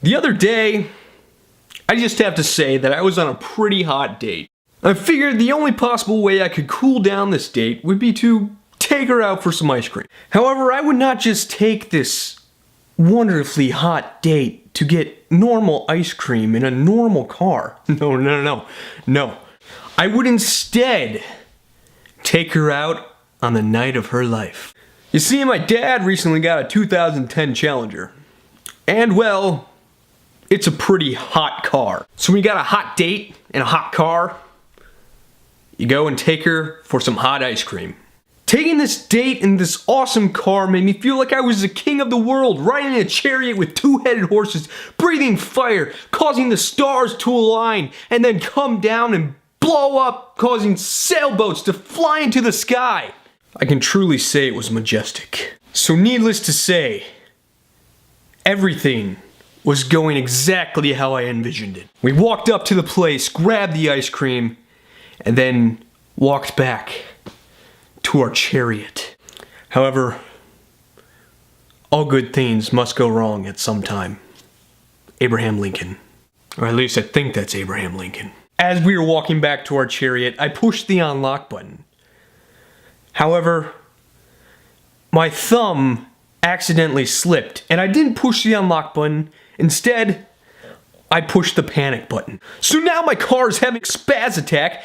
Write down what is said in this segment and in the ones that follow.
The other day, I just have to say that I was on a pretty hot date. I figured the only possible way I could cool down this date would be to take her out for some ice cream. However, I would not just take this wonderfully hot date to get normal ice cream in a normal car. No. I would instead take her out on the night of her life. You see, my dad recently got a 2010 Challenger. And well, it's a pretty hot car. So when you got a hot date and a hot car, you go and take her for some hot ice cream. Taking this date in this awesome car made me feel like I was the king of the world, riding a chariot with two-headed horses, breathing fire, causing the stars to align, and then come down and blow up, causing sailboats to fly into the sky. I can truly say it was majestic. So needless to say, everything was going exactly how I envisioned it. We walked up to the place, grabbed the ice cream, and then walked back to our chariot. However, all good things must go wrong at some time. Abraham Lincoln. Or at least I think that's Abraham Lincoln. As we were walking back to our chariot, I pushed the unlock button. However, my thumb accidentally slipped, and I didn't push the unlock button. Instead, I pushed the panic button. So now my car is having a spaz attack,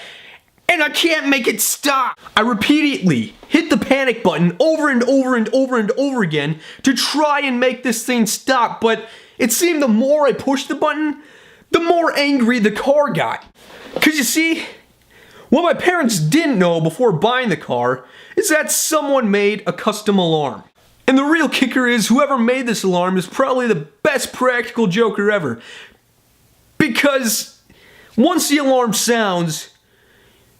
and I can't make it stop. I repeatedly hit the panic button over and over and over and over again to try and make this thing stop, but it seemed the more I pushed the button, the more angry the car got. Cause you see, what my parents didn't know before buying the car is that someone made a custom alarm. And the real kicker is whoever made this alarm is probably the best practical joker ever. Because once the alarm sounds,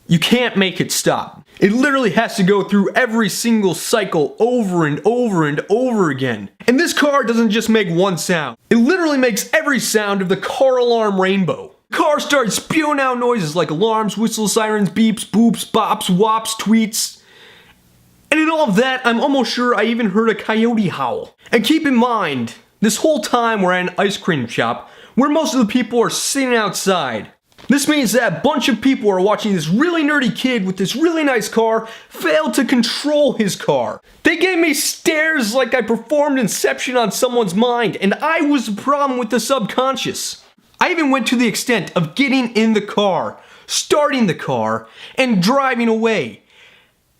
you can't make it stop. It literally has to go through every single cycle over and over and over again. And this car doesn't just make one sound. It literally makes every sound of the car alarm rainbow. The car starts spewing out noises like alarms, whistles, sirens, beeps, boops, bops, wops, tweets. And in all of that, I'm almost sure I even heard a coyote howl. And keep in mind, this whole time we're at an ice cream shop where most of the people are sitting outside. This means that a bunch of people are watching this really nerdy kid with this really nice car fail to control his car. They gave me stares like I performed Inception on someone's mind, and I was the problem with the subconscious. I even went to the extent of getting in the car, starting the car, and driving away.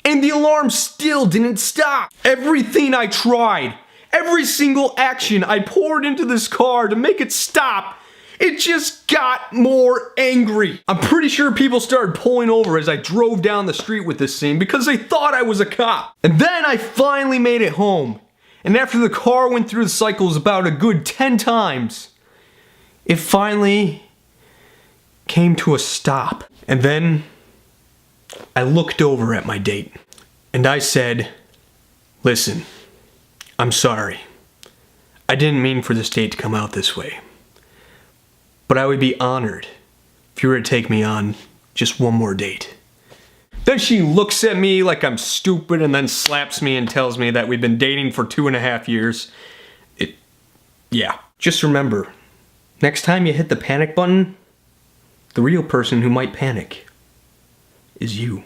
And the alarm still didn't stop. Everything I tried, every single action I poured into this car to make it stop, it just got more angry. I'm pretty sure people started pulling over as I drove down the street with this thing because they thought I was a cop. And then I finally made it home. And after the car went through the cycles about a good 10 times, it finally came to a stop. And then I looked over at my date and I said, "Listen, I'm sorry. I didn't mean for this date to come out this way. But I would be honored if you were to take me on just one more date." Then she looks at me like I'm stupid and then slaps me and tells me that we've been dating for 2.5 years. Yeah. Just remember, next time you hit the panic button, the real person who might panic is you.